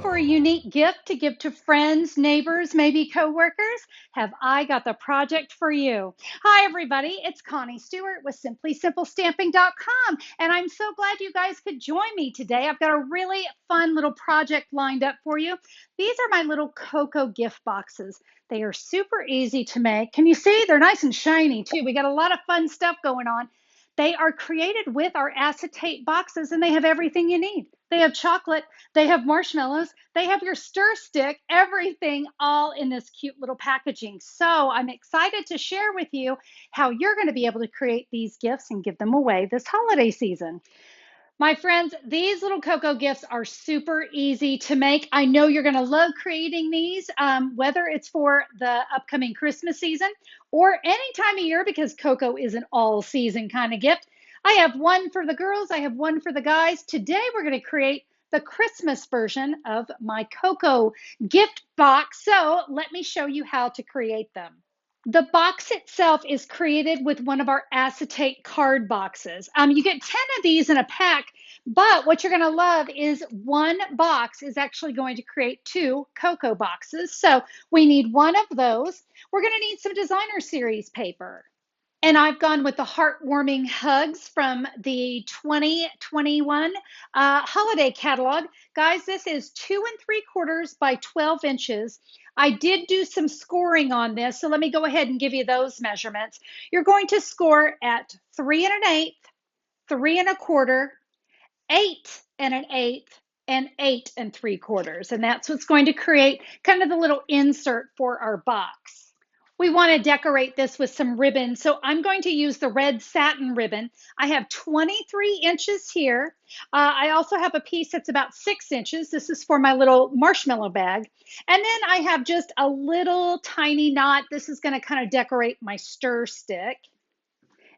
for a unique gift to give to friends, neighbors, maybe coworkers? Have I got the project for you? Hi, everybody. It's Connie Stewart with SimplySimpleStamping.com, and I'm so glad you guys could join me today. I've got a really fun little project lined up for you. These are my little Cocoa gift boxes. They are super easy to make. Can you see? They're nice and shiny, too. We got a lot of fun stuff going on. They are created with our acetate boxes, and they have everything you need. They have chocolate, they have marshmallows, they have your stir stick, everything all in this cute little packaging. So I'm excited to share with you how you're going to be able to create these gifts and give them away this holiday season. My friends, these little Cocoa gifts are super easy to make. I know you're going to love creating these, whether it's for the upcoming Christmas season or any time of year, because Cocoa is an all season kind of gift. I have one for the girls. I have one for the guys. Today, we're going to create the Christmas version of my Cocoa gift box. So let me show you how to create them. The box itself is created with one of our acetate card boxes. You get 10 of these in a pack, but what you're going to love is one box is actually going to create 2 Cocoa boxes. So we need one of those. We're going to need some designer series paper. And I've gone with the heartwarming hugs from the 2021 holiday catalog. Guys, this is 2 3/4 by 12 inches. I did do some scoring on this, so let me go ahead and give you those measurements. You're going to score at 3 1/8, 3 1/4, 8 1/8, and 8 3/4. And that's what's going to create kind of the little insert for our box. We want to decorate this with some ribbon, so I'm going to use the red satin ribbon. I have 23 inches here. I also have a piece that's about 6 inches. This is for my little marshmallow bag. And then I have just a little tiny knot. This is going to kind of decorate my stir stick.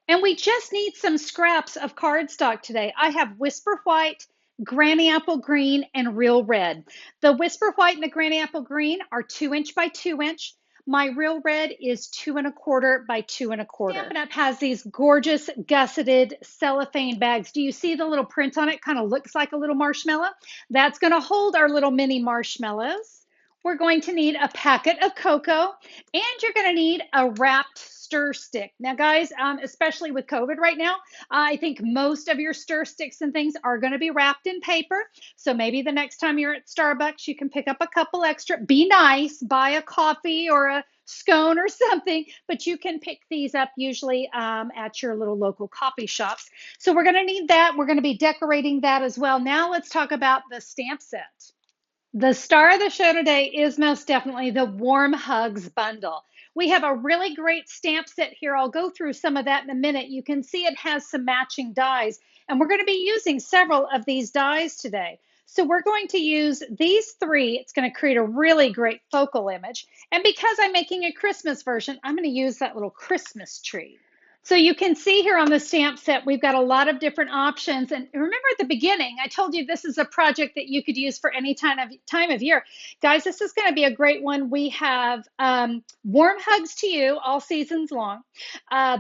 And we just need some scraps of cardstock today. I have Whisper White, Granny Apple Green, and Real Red. The Whisper White and the Granny Apple Green are 2 inch by 2 inch. My Real Red is 2 1/4 by 2 1/4. Stampin' Up! Has these gorgeous gusseted cellophane bags. Do you see the little print on it? Kind of looks like a little marshmallow. That's going to hold our little mini marshmallows. We're going to need a packet of cocoa, and you're going to need a wrapped stir stick. Now, guys, especially with COVID right now, I think most of your stir sticks and things are going to be wrapped in paper. So maybe the next time you're at Starbucks, you can pick up a couple extra. Be nice, buy a coffee or a scone or something, but you can pick these up usually at your little local coffee shops. So we're going to need that. We're going to be decorating that as well. Now let's talk about the stamp set. The star of the show today is most definitely the Warm Hugs bundle. We have a really great stamp set here. I'll go through some of that in a minute. You can see it has some matching dies, and we're going to be using several of these dies today. So we're going to use these 3. It's going to create a really great focal image. And because I'm making a Christmas version, I'm going to use that little Christmas tree. So you can see here on the stamp set, we've got a lot of different options. And remember at the beginning, I told you this is a project that you could use for any time of year. Guys, this is going to be a great one. We have Warm Hugs to You all seasons long.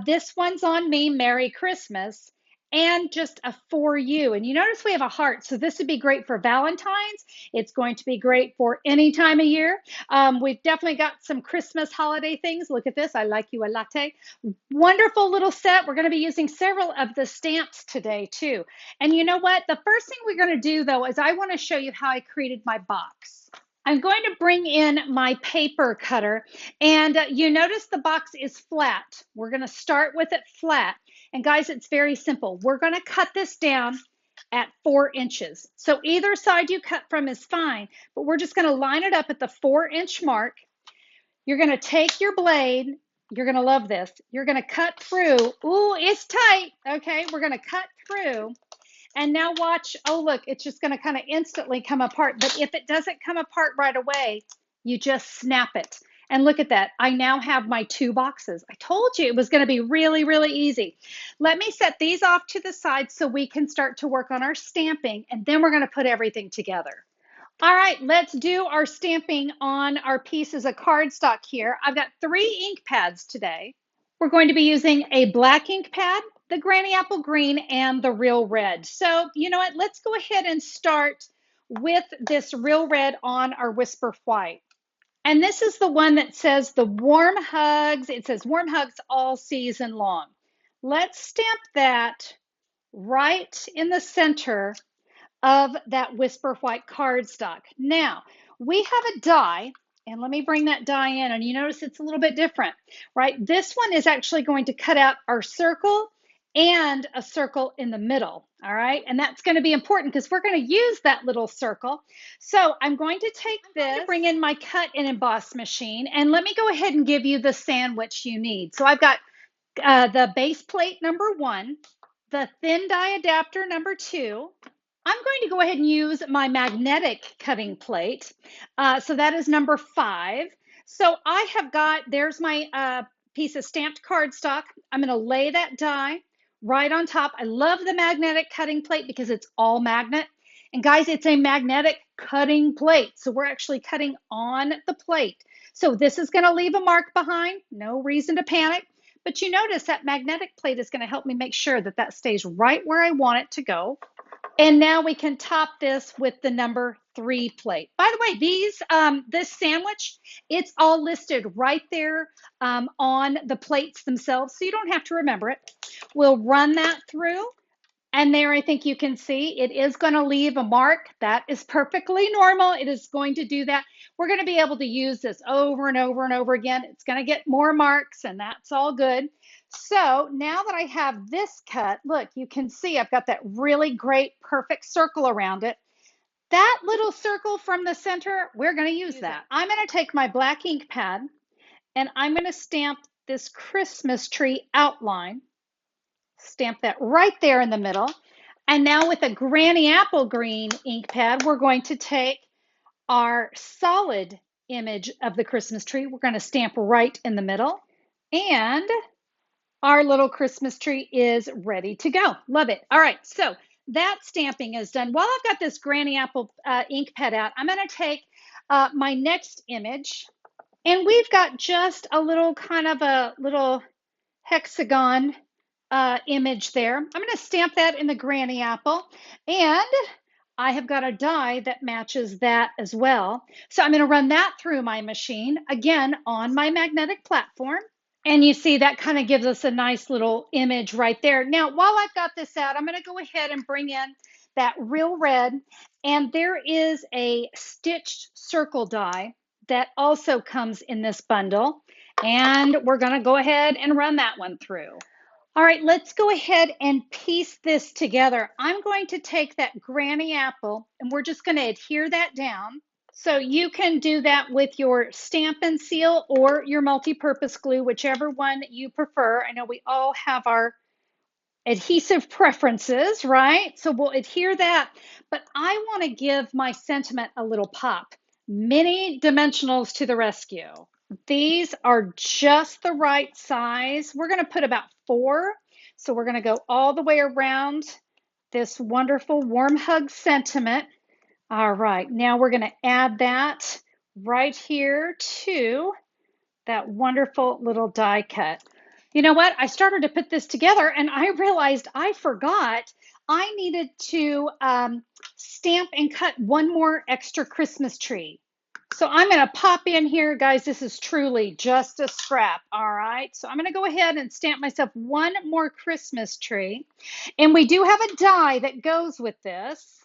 This one's on me, Merry Christmas. And just a for you. And you notice we have a heart. So this would be great for Valentine's. It's going to be great for any time of year. We've definitely got some Christmas holiday things. Look at this. I like you a latte. Wonderful little set. We're going to be using several of the stamps today too. And you know what? The first thing we're going to do though is I want to show you how I created my box. I'm going to bring in my paper cutter, and you notice the box is flat. We're going to start with it flat. And guys, it's very simple. We're going to cut this down at 4 inches. So either side you cut from is fine, but we're just going to line it up at the 4-inch mark. You're going to take your blade. You're going to love this. You're going to cut through. Ooh, it's tight. Okay, we're going to cut through. And now watch, oh look, it's just going to kind of instantly come apart. But if it doesn't come apart right away, you just snap it. And look at that. I now have my 2 boxes. I told you it was going to be really, really easy. Let me set these off to the side so we can start to work on our stamping. And then we're going to put everything together. All right, let's do our stamping on our pieces of cardstock here. I've got 3 ink pads today. We're going to be using a black ink pad, the Granny Apple Green, and the Real Red. So, you know what? Let's go ahead and start with this real red on our Whisper White. And this is the one that says the warm hugs. It says warm hugs all season long. Let's stamp that right in the center of that Whisper White cardstock. Now, we have a die, and let me bring that die in, and you notice it's a little bit different, right? This one is actually going to cut out our circle and a circle in the middle, all right? And that's going to be important because we're going to use that little circle. So I'm going to take this, bring in my cut and emboss machine, and let me go ahead and give you the sandwich you need. So I've got the base plate number 1, the thin die adapter number 2. I'm going to go ahead and use my magnetic cutting plate. So that is number 5. So I have got, there's my piece of stamped cardstock. I'm going to lay that die right on top. I love the magnetic cutting plate because it's all magnet. And guys, it's a magnetic cutting plate. So we're actually cutting on the plate. So this is going to leave a mark behind. No reason to panic. But you notice that magnetic plate is going to help me make sure that that stays right where I want it to go. And now we can top this with the number 3 plate. By the way, this sandwich, it's all listed right there on the plates themselves, so you don't have to remember it. We'll run that through. And there, I think you can see it is going to leave a mark. That is perfectly normal. It is going to do that. We're going to be able to use this over and over and over again. It's going to get more marks, and that's all good. So now that I have this cut, look, you can see I've got that really great, perfect circle around it. That little circle from the center, we're going to use that. I'm going to take my black ink pad, and I'm going to stamp this Christmas tree outline. Stamp that right there in the middle. And now with a Granny Apple Green ink pad, we're going to take our solid image of the Christmas tree. We're going to stamp right in the middle. And our little Christmas tree is ready to go. Love it. All right, so that stamping is done. While I've got this Granny Apple ink pad out, I'm going to take my next image. And we've got just a little kind of a little hexagon image there. I'm going to stamp that in the Granny Apple, and I have got a die that matches that as well. So I'm going to run that through my machine, again, on my magnetic platform. And you see that kind of gives us a nice little image right there. Now, while I've got this out, I'm going to go ahead and bring in that real red, and there is a stitched circle die that also comes in this bundle, and we're going to go ahead and run that one through. All right, let's go ahead and piece this together. I'm going to take that Granny Apple, and we're just going to adhere that down. So you can do that with your stamp and seal or your multi-purpose glue, whichever one you prefer. I know we all have our adhesive preferences, right? So we'll adhere that, but I want to give my sentiment a little pop. Mini dimensionals to the rescue. These are just the right size. We're going to put about 4. So we're going to go all the way around this wonderful warm hug sentiment. All right, now we're going to add that right here to that wonderful little die cut. You know what? I started to put this together and I realized I forgot I needed to stamp and cut one more extra Christmas tree. So I'm going to pop in here, guys. This is truly just a scrap. All right. So I'm going to go ahead and stamp myself one more Christmas tree. And we do have a die that goes with this.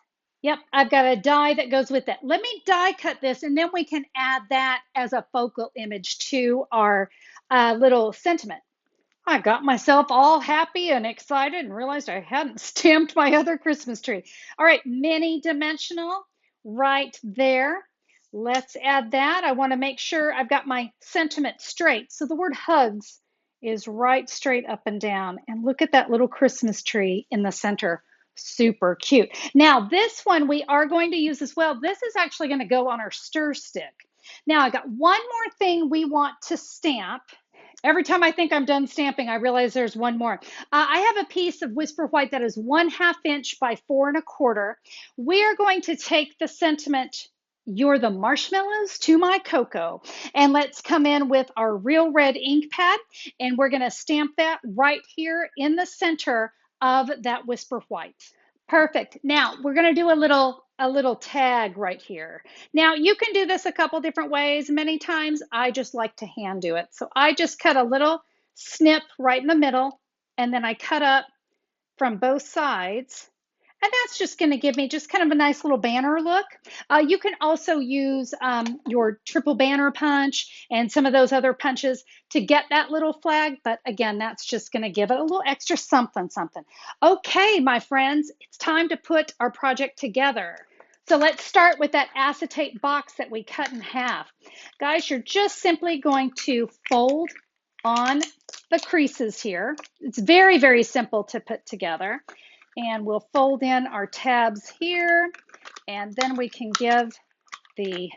Yep, I've got a die that goes with it. Let me die cut this, and then we can add that as a focal image to our little sentiment. I got myself all happy and excited and realized I hadn't stamped my other Christmas tree. All right, mini dimensional right there. Let's add that. I want to make sure I've got my sentiment straight. So the word hugs is right straight up and down. And look at that little Christmas tree in the center. Super cute. Now this one we are going to use as well. This is actually going to go on our stir stick. Now I got one more thing we want to stamp. Every time I think I'm done stamping, I realize there's one more. I have a piece of Whisper White that is 1/2 inch by 4 1/4. We are going to take the sentiment, "You're the marshmallows to my cocoa." And let's come in with our real red ink pad, and we're going to stamp that right here in the center of that Whisper White. Perfect. Now we're going to do a little a little tag right here. Now you can do this a couple different ways. Many times I just like to hand do it. So I just cut a little snip right in the middle, and then I cut up from both sides. And that's just going to give me just kind of a nice little banner look. You can also use your triple banner punch and some of those other punches to get that little flag. But again, that's just going to give it a little extra something, something. Okay, my friends, it's time to put our project together. So let's start with that acetate box that we cut in half. Guys, you're just simply going to fold on the creases here. It's very, very simple to put together. And we'll fold in our tabs here, and then we can give the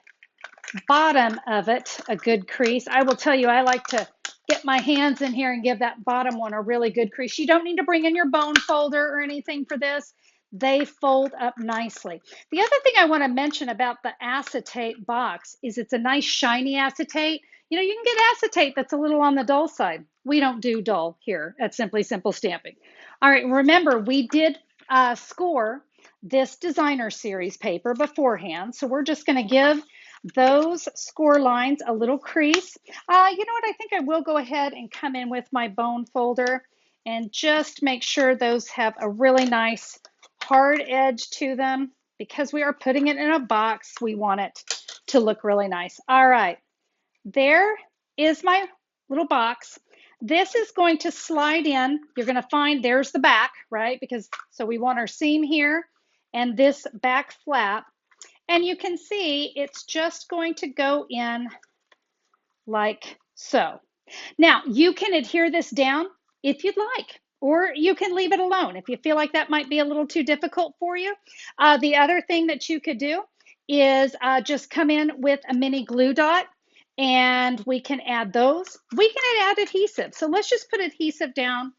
bottom of it a good crease. I will tell you, I like to get my hands in here and give that bottom one a really good crease. You don't need to bring in your bone folder or anything for this. They fold up nicely. The other thing I want to mention about the acetate box is it's a nice shiny acetate. You know, you can get acetate that's a little on the dull side. We don't do dull here at Simply Simple Stamping. All right, remember we did score this designer series paper beforehand. So we're just going to give those score lines a little crease. You know what, I think I will go ahead and come in with my bone folder and just make sure those have a really nice hard edge to them. Because we are putting it in a box, we want it to look really nice. All right, there is my little box. This is going to slide in. You're going to find there's the back, right? Because so we want our seam here and this back flap. And you can see it's just going to go in like so. Now, you can adhere this down if you'd like, or you can leave it alone if you feel like that might be a little too difficult for you. The other thing that you could do is just come in with a mini glue dot, and we can add those. We can add adhesive. So let's just put adhesive down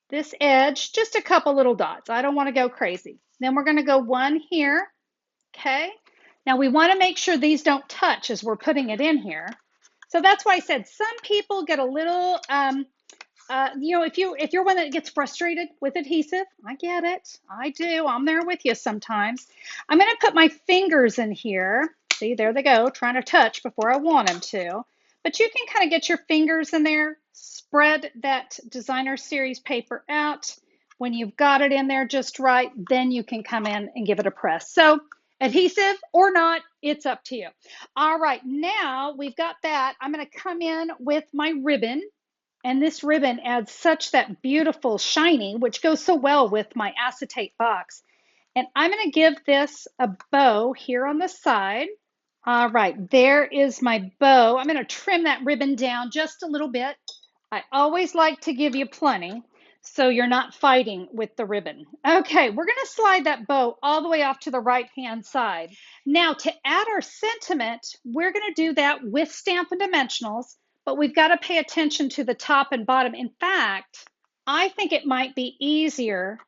this edge, just a couple little dots. I don't want to go crazy. Then we're going to go one here. Okay. Now we want to make sure these don't touch as we're putting it in here. So that's why I said some people get a little, you know, if you're one that gets frustrated with adhesive, I get it. I do. I'm there with you sometimes. I'm going to put my fingers in here. See, there they go, trying to touch before I want them to. But you can kind of get your fingers in there, spread that designer series paper out. When you've got it in there just right, then you can come in and give it a press. So adhesive or not, it's up to you. All right, now we've got that. I'm going to come in with my ribbon, and this ribbon adds such that beautiful shiny, which goes so well with my acetate box. And I'm going to give this a bow here on the side. All right, there is my bow. I'm going to trim that ribbon down just a little bit. I always like to give you plenty, so you're not fighting with the ribbon. Okay, we're going to slide that bow all the way off to the right-hand side. Now, to add our sentiment, we're going to do that with Stampin' Dimensionals, but we've got to pay attention to the top and bottom. In fact, I think it might be easier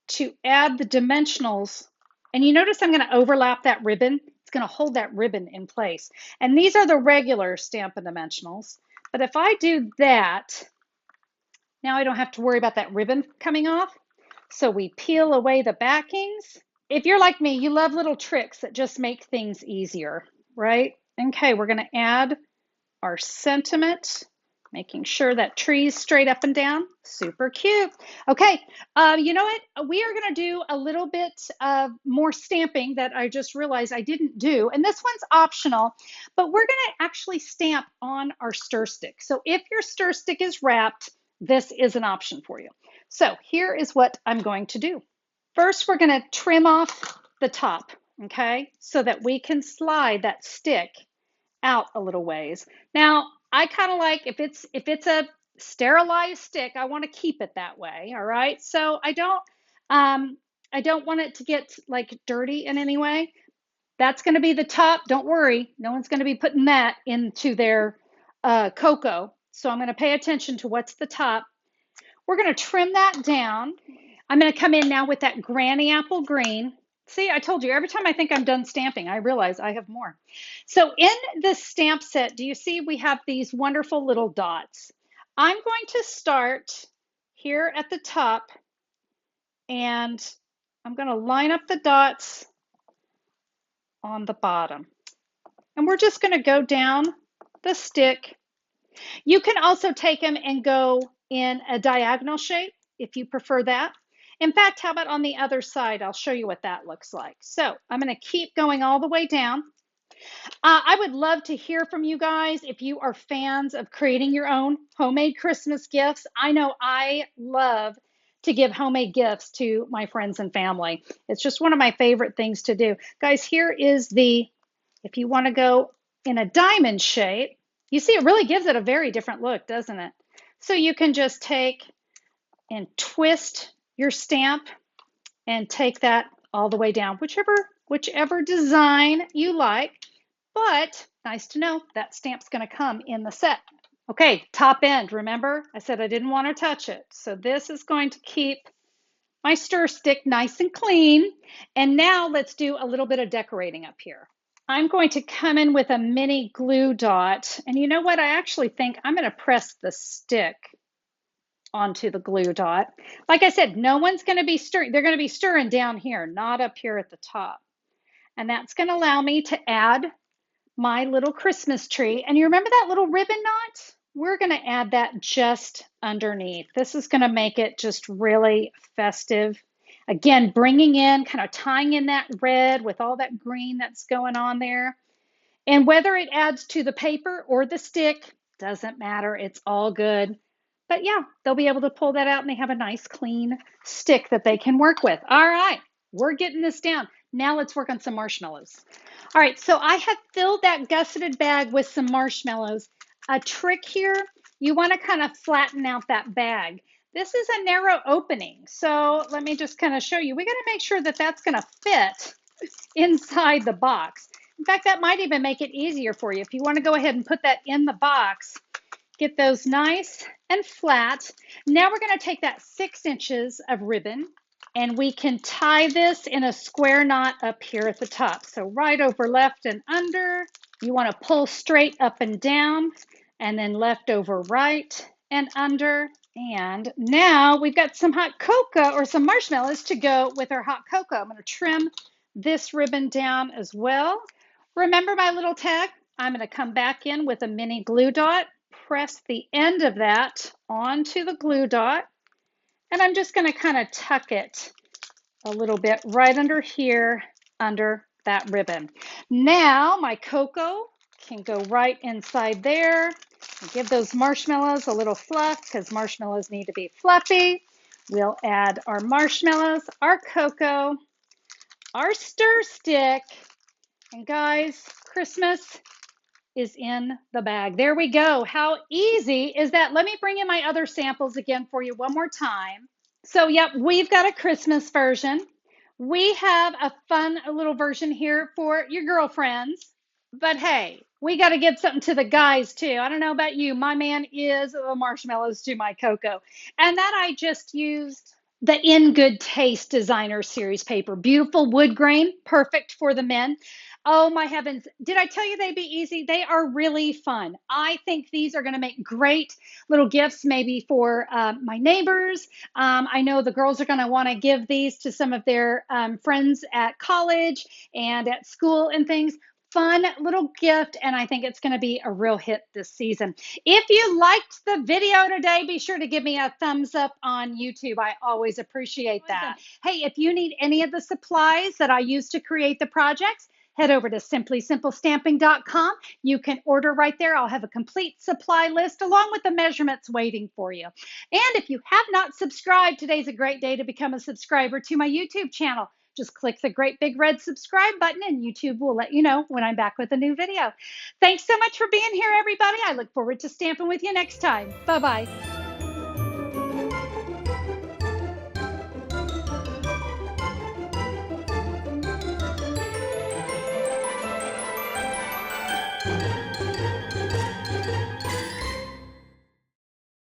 to add the dimensionals. And you notice I'm going to overlap that ribbon. It's going to hold that ribbon in place. And these are the regular Stampin' Dimensionals. But if I do that, now I don't have to worry about that ribbon coming off. So we peel away the backings. If you're like me, you love little tricks that just make things easier, right? Okay, we're going to add our sentiment, making sure that tree's straight up and down. Super cute. Okay, you know what? We are going to do a little bit more stamping that I just realized I didn't do. And this one's optional, but we're going to actually stamp on our stir stick. So if your stir stick is wrapped, this is an option for you. So here is what I'm going to do. First, we're going to trim off the top, okay, so that we can slide that stick out a little ways. Now, I kind of like if it's a sterilized stick, I want to keep it that way. All right. So I don't want it to get like dirty in any way. That's going to be the top. Don't worry. No one's going to be putting that into their cocoa. So I'm going to pay attention to what's the top. We're going to trim that down. I'm going to come in now with that granny apple green. See, I told you, every time I think I'm done stamping, I realize I have more. So in this stamp set, do you see we have these wonderful little dots? I'm going to start here at the top, and I'm going to line up the dots on the bottom. And we're just going to go down the stick. You can also take them and go in a diagonal shape if you prefer that. In fact, how about on the other side? I'll show you what that looks like. So I'm going to keep going all the way down. I would love to hear from you guys if you are fans of creating your own homemade Christmas gifts. I know I love to give homemade gifts to my friends and family. It's just one of my favorite things to do. Guys, here is the, if you want to go in a diamond shape, you see it really gives it a very different look, doesn't it? So you can just take and twist your stamp and take that all the way down, whichever design you like. But nice to know that stamp's going to come in the set. Okay, top end. Remember, I said I didn't want to touch it. So this is going to keep my stir stick nice and clean. And now let's do a little bit of decorating up here. I'm going to come in with a mini glue dot. And you know what? I actually think I'm going to press the stick onto the glue dot. Like I said, no one's going to be stirring. They're going to be stirring down here, not up here at the top. And that's going to allow me to add my little Christmas tree. And you remember that little ribbon knot? We're going to add that just underneath. This is going to make it just really festive. Again, bringing in, kind of tying in that red with all that green that's going on there. And whether it adds to the paper or the stick, doesn't matter. It's all good. But yeah, they'll be able to pull that out and they have a nice clean stick that they can work with. All right, we're getting this down. Now let's work on some marshmallows. All right, so I have filled that gusseted bag with some marshmallows. A trick here, you want to kind of flatten out that bag. This is a narrow opening, so let me just kind of show you. We got to make sure that that's going to fit inside the box. In fact, that might even make it easier for you. If you want to go ahead and put that in the box, get those nice and flat. Now we're going to take that 6 inches of ribbon and we can tie this in a square knot up here at the top. So right over left and under. You want to pull straight up and down and then left over right and under. And now we've got some hot cocoa or some marshmallows to go with our hot cocoa. I'm going to trim this ribbon down as well. Remember my little tag? I'm going to come back in with a mini glue dot, press the end of that onto the glue dot, and I'm just going to kind of tuck it a little bit right under here, under that ribbon. Now my cocoa can go right inside there and give those marshmallows a little fluff because marshmallows need to be fluffy. We'll add our marshmallows, our cocoa, our stir stick, and guys, Christmas is in the bag. There we go. How easy is that? Let me bring in my other samples again for you one more time. So, yep, we've got a Christmas version. We have a fun little version here for your girlfriends. But hey, we got to give something to the guys too. I don't know about you. My man is the marshmallows to my cocoa. And that I just used the In Good Taste Designer Series paper. Beautiful wood grain, perfect for the men. Oh my heavens. Did I tell you they'd be easy? They are really fun. I think these are going to make great little gifts maybe for my neighbors. I know the girls are going to want to give these to some of their friends at college and at school and things. Fun little gift, and I think it's going to be a real hit this season. If you liked the video today, be sure to give me a thumbs up on YouTube. I always appreciate that. Hey, if you need any of the supplies that I use to create the projects, head over to simplysimplestamping.com. You can order right there. I'll have a complete supply list along with the measurements waiting for you. And if you have not subscribed, today's a great day to become a subscriber to my YouTube channel. Just click the great big red subscribe button and YouTube will let you know when I'm back with a new video. Thanks so much for being here, everybody. I look forward to stamping with you next time. Bye-bye.